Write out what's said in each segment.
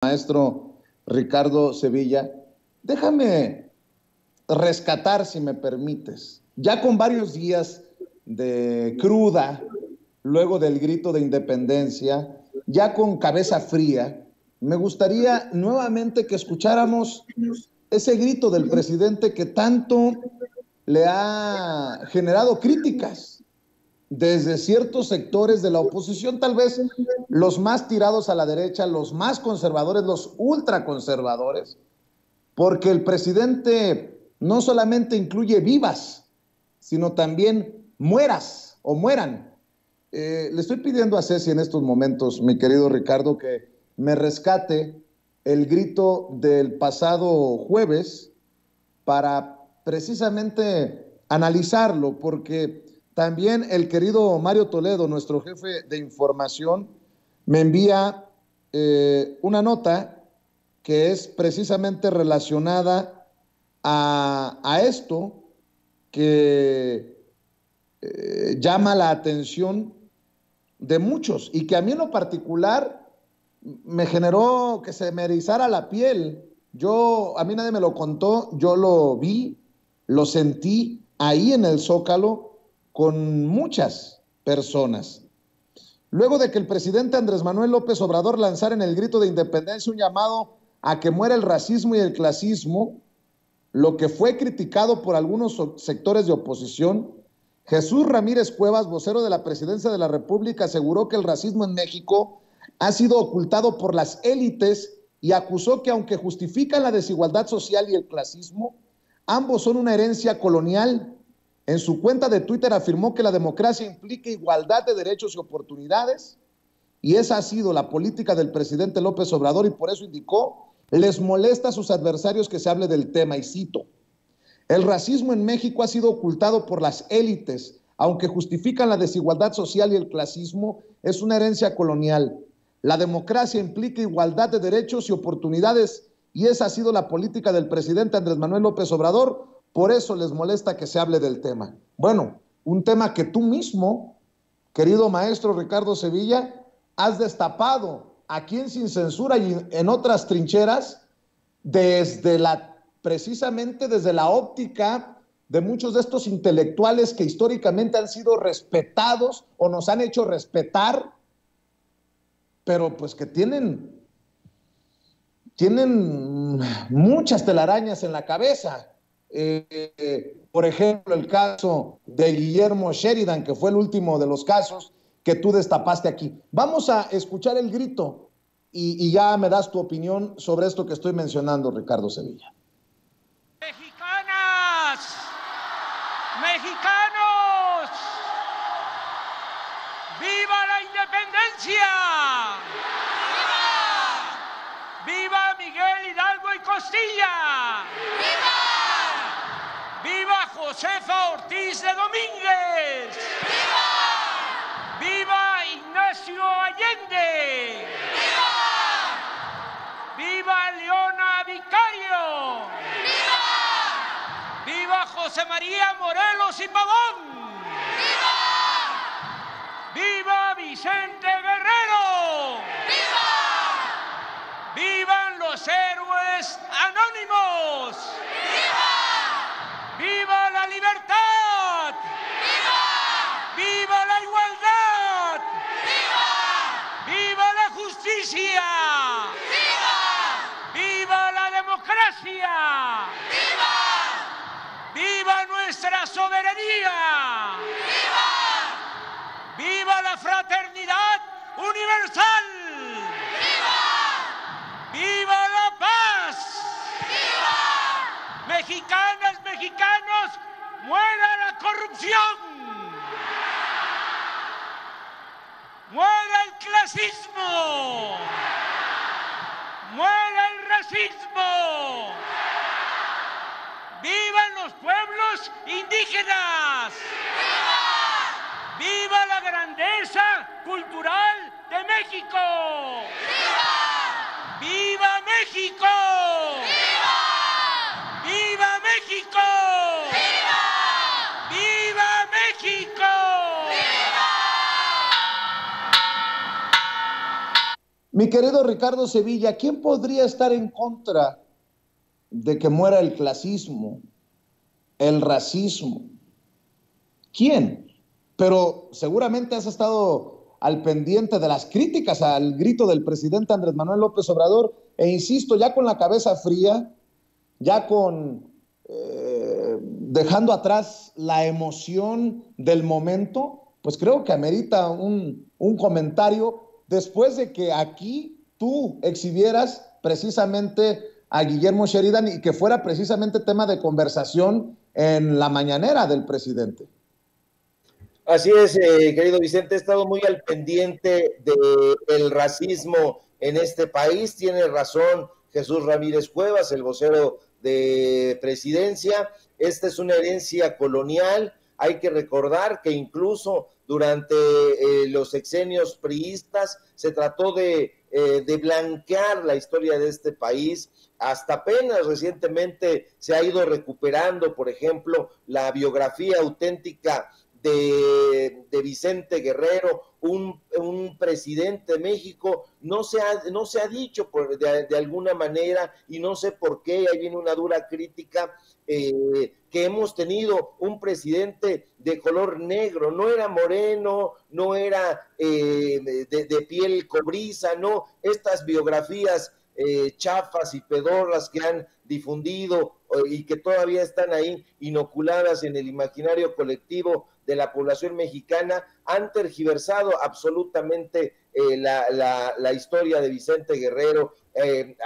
Maestro Ricardo Sevilla, déjame rescatar, si me permites, ya con varios días de cruda, luego del grito de independencia, ya con cabeza fría, me gustaría nuevamente que escucháramos ese grito del presidente que tanto le ha generado críticas desde ciertos sectores de la oposición, tal vez los más tirados a la derecha, los más conservadores, los ultraconservadores, porque el presidente no solamente incluye vivas, sino también mueras o mueran. Le estoy pidiendo a Ceci en estos momentos, mi querido Ricardo, que me rescate el grito del pasado jueves para precisamente analizarlo, porque también el querido Mario Toledo, nuestro jefe de información, me envía una nota que es precisamente relacionada a esto que llama la atención de muchos y que a mí en lo particular me generó que se me erizara la piel. A mí nadie me lo contó, yo lo vi, lo sentí ahí en el Zócalo con muchas personas. Luego de que el presidente Andrés Manuel López Obrador lanzara en el grito de independencia un llamado a que muera el racismo y el clasismo, lo que fue criticado por algunos sectores de oposición, Jesús Ramírez Cuevas, vocero de la Presidencia de la República, aseguró que el racismo en México ha sido ocultado por las élites y acusó que aunque justifican la desigualdad social y el clasismo, ambos son una herencia colonial. En su cuenta de Twitter afirmó que la democracia implica igualdad de derechos y oportunidades, y esa ha sido la política del presidente López Obrador, y por eso indicó, les molesta a sus adversarios que se hable del tema, y cito, el racismo en México ha sido ocultado por las élites, aunque justifican la desigualdad social y el clasismo, es una herencia colonial. La democracia implica igualdad de derechos y oportunidades, y esa ha sido la política del presidente Andrés Manuel López Obrador, por eso les molesta que se hable del tema. Bueno, un tema que tú mismo, querido maestro Ricardo Sevilla, has destapado aquí en Sin Censura y en otras trincheras, precisamente desde la óptica de muchos de estos intelectuales que históricamente han sido respetados o nos han hecho respetar, pero pues que tienen muchas telarañas en la cabeza. Por ejemplo, el caso de Guillermo Sheridan, que fue el último de los casos que tú destapaste aquí. Vamos a escuchar el grito y ya me das tu opinión sobre esto que estoy mencionando, Ricardo Sevilla. Mexicanas, mexicanos, ¡viva la independencia! ¡Viva! ¡Viva Miguel Hidalgo y Costilla! ¡Viva! ¡Viva Josefa Ortiz de Domínguez! ¡Viva! ¡Viva Ignacio Allende! ¡Viva! ¡Viva Leona Vicario! ¡Viva! ¡Viva José María Morelos y Pavón! ¡Viva! ¡Viva Vicente Guerrero! ¡Viva! ¡Vivan los héroes anónimos! ¡Viva! ¡Viva la libertad! ¡Viva! ¡Viva la igualdad! ¡Viva! ¡Viva la justicia! ¡Viva! ¡Viva la democracia! ¡Viva! ¡Viva nuestra soberanía! ¡Viva! ¡Viva la fraternidad universal! ¡Viva! ¡Viva la paz! ¡Viva! Mexicanas, mexicanos, ¡muera la corrupción! ¡Muera el clasismo! ¡Muera el racismo! ¡Vivan los pueblos indígenas! ¡Viva! ¡Viva la grandeza cultural de México! ¡Viva! ¡Viva México! ¡Viva! ¡Viva México! ¡Viva! ¡Viva México! ¡Viva! Mi querido Ricardo Sevilla, ¿quién podría estar en contra de que muera el clasismo, el racismo? ¿Quién? Pero seguramente has estado al pendiente de las críticas al grito del presidente Andrés Manuel López Obrador, e insisto, ya con la cabeza fría, ya dejando atrás la emoción del momento, pues creo que amerita un comentario después de que aquí tú exhibieras precisamente a Guillermo Sheridan y que fuera precisamente tema de conversación en la mañanera del presidente. Así es, querido Vicente, he estado muy al pendiente del racismo en este país. Tiene razón Jesús Ramírez Cuevas, el vocero de presidencia. Esta es una herencia colonial. Hay que recordar que incluso durante los sexenios priistas se trató de blanquear la historia de este país. Hasta apenas recientemente se ha ido recuperando, por ejemplo, la biografía auténtica de Vicente Guerrero, un presidente de México. No se ha dicho de alguna manera, y no sé por qué, ahí viene una dura crítica, que hemos tenido un presidente de color negro. No era moreno, no era de piel cobriza, no, estas biografías chafas y pedorras que han difundido y que todavía están ahí inoculadas en el imaginario colectivo de la población mexicana, han tergiversado absolutamente la historia de Vicente Guerrero,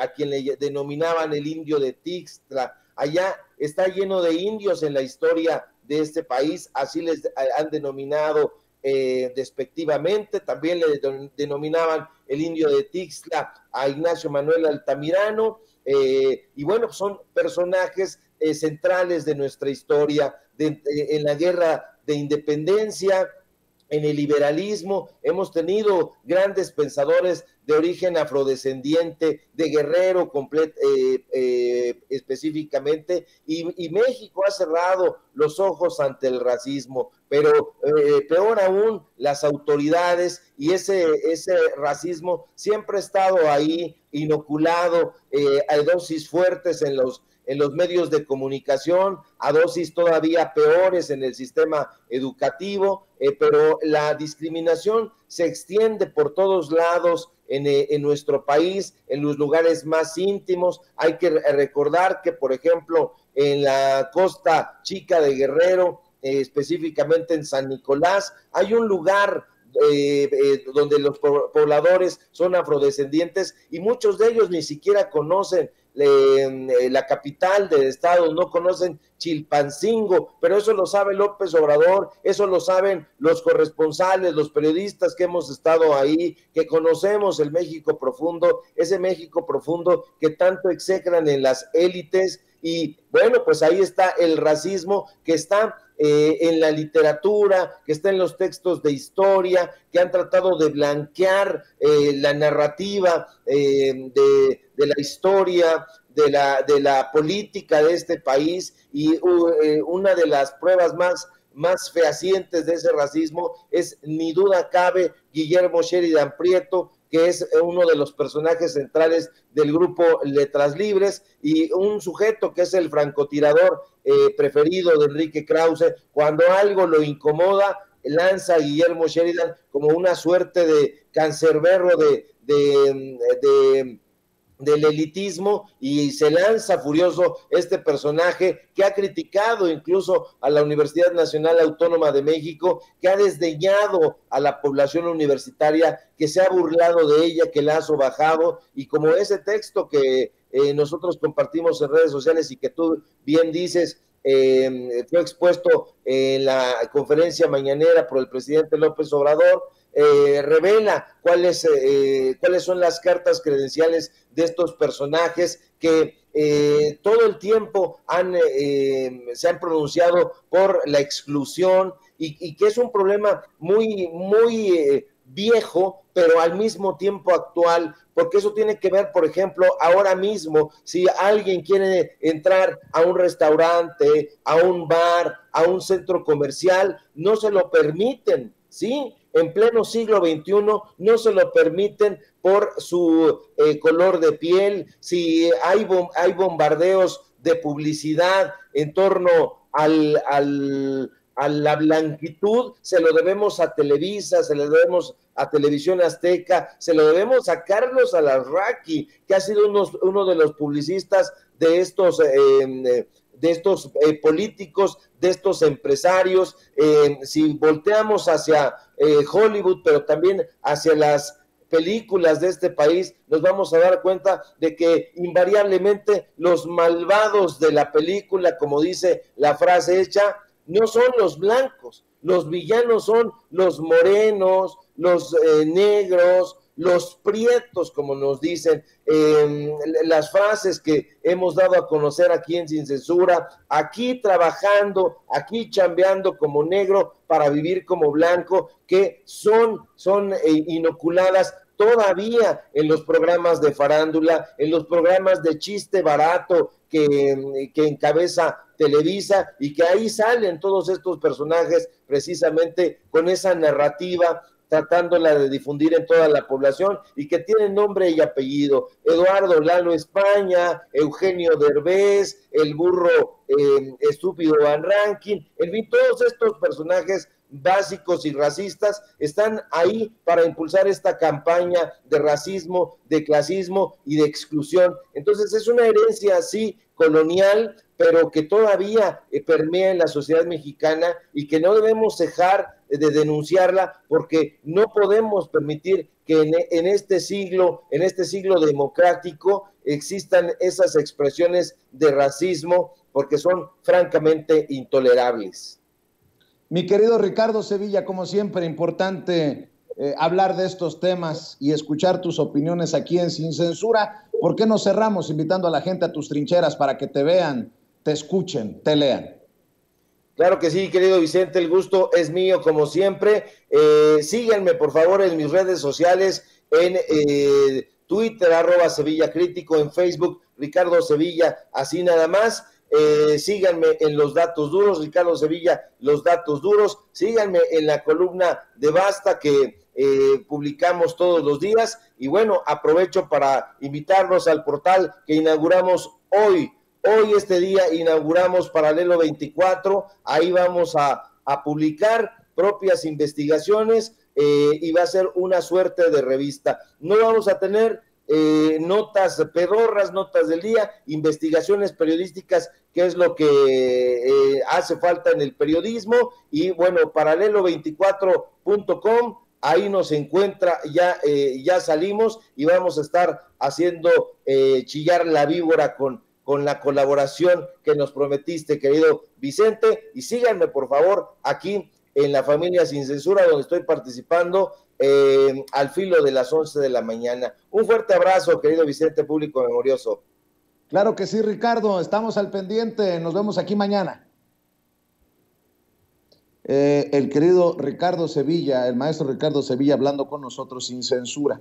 a quien le denominaban el indio de Tixtla. Allá está lleno de indios en la historia de este país, así les han denominado despectivamente. También le denominaban el indio de Tixtla a Ignacio Manuel Altamirano, y bueno, son personajes centrales de nuestra historia, en la guerra de independencia, en el liberalismo. Hemos tenido grandes pensadores de origen afrodescendiente, de Guerrero específicamente, y México ha cerrado los ojos ante el racismo, pero peor aún, las autoridades, y ese racismo siempre ha estado ahí, inoculado, a dosis fuertes en los medios de comunicación, a dosis todavía peores en el sistema educativo, pero la discriminación se extiende por todos lados en nuestro país, en los lugares más íntimos. Hay que recordar que, por ejemplo, en la Costa Chica de Guerrero, específicamente en San Nicolás, hay un lugar donde los pobladores son afrodescendientes, y muchos de ellos ni siquiera conocen la capital del estado, no conocen Chilpancingo, pero eso lo sabe López Obrador, eso lo saben los corresponsales, los periodistas que hemos estado ahí, que conocemos el México profundo, ese México profundo que tanto execran en las élites. Y bueno, pues ahí está el racismo que está en la literatura, que está en los textos de historia, que han tratado de blanquear la narrativa de la historia, de la política de este país. Y una de las pruebas más fehacientes de ese racismo es, ni duda cabe, Guillermo Sheridan Prieto, que es uno de los personajes centrales del grupo Letras Libres, y un sujeto que es el francotirador preferido de Enrique Krause. Cuando algo lo incomoda, lanza a Guillermo Sheridan como una suerte de cancerbero del elitismo, y se lanza furioso este personaje que ha criticado incluso a la Universidad Nacional Autónoma de México, que ha desdeñado a la población universitaria, que se ha burlado de ella, que la ha sobajado. Y como ese texto que nosotros compartimos en redes sociales y que tú bien dices, fue expuesto en la conferencia mañanera por el presidente López Obrador, revela cuáles son las cartas credenciales de estos personajes que todo el tiempo se han pronunciado por la exclusión, y que es un problema muy, muy viejo, pero al mismo tiempo actual, porque eso tiene que ver, por ejemplo, ahora mismo, si alguien quiere entrar a un restaurante, a un bar, a un centro comercial, no se lo permiten, ¿sí? en pleno siglo XXI no se lo permiten por su color de piel, si hay bombardeos de publicidad en torno a la blanquitud, se lo debemos a Televisa, se lo debemos a Televisión Azteca, se lo debemos a Carlos Alarraqui, que ha sido uno de los publicistas de estos políticos, de estos empresarios. Si volteamos hacia Hollywood, pero también hacia las películas de este país, nos vamos a dar cuenta de que invariablemente los malvados de la película, como dice la frase hecha, no son los blancos, los villanos son los morenos, los negros, los prietos, como nos dicen. Las frases que hemos dado a conocer aquí en Sin Censura, aquí trabajando, aquí chambeando como negro para vivir como blanco, que son inoculadas todavía en los programas de farándula, en los programas de chiste barato que encabeza Televisa, y que ahí salen todos estos personajes precisamente con esa narrativa, tratándola de difundir en toda la población, y que tienen nombre y apellido: Eduardo Lalo España, Eugenio Derbez, el burro estúpido Van Rankin, en fin, todos estos personajes básicos y racistas están ahí para impulsar esta campaña de racismo, de clasismo y de exclusión. Entonces es una herencia así colonial, pero que todavía permea en la sociedad mexicana, y que no debemos dejar de denunciarla, porque no podemos permitir que en este siglo democrático existan esas expresiones de racismo, porque son francamente intolerables. Mi querido Ricardo Sevilla, como siempre, importante hablar de estos temas y escuchar tus opiniones aquí en Sin Censura. ¿Por qué no cerramos invitando a la gente a tus trincheras para que te vean, te escuchen, te lean? Claro que sí, querido Vicente, el gusto es mío como siempre. Síganme por favor en mis redes sociales, en Twitter, @SevillaCrítico, en Facebook, Ricardo Sevilla, así nada más. Síganme en Los Datos Duros, Ricardo Sevilla, Los Datos Duros. Síganme en la columna de Basta que publicamos todos los días. Y bueno, aprovecho para invitarlos al portal que inauguramos hoy. Hoy, este día, inauguramos Paralelo 24. Ahí vamos a publicar propias investigaciones y va a ser una suerte de revista. No vamos a tener notas pedorras, notas del día, investigaciones periodísticas, que es lo que hace falta en el periodismo. Y bueno, paralelo24.com, ahí nos encuentra, ya salimos y vamos a estar haciendo chillar la víbora con la colaboración que nos prometiste, querido Vicente. Y síganme por favor aquí en La Familia Sin Censura, donde estoy participando al filo de las 11 de la mañana. Un fuerte abrazo, querido Vicente, público memorioso. Claro que sí, Ricardo, estamos al pendiente, nos vemos aquí mañana. El querido Ricardo Sevilla, el maestro Ricardo Sevilla, hablando con nosotros sin censura.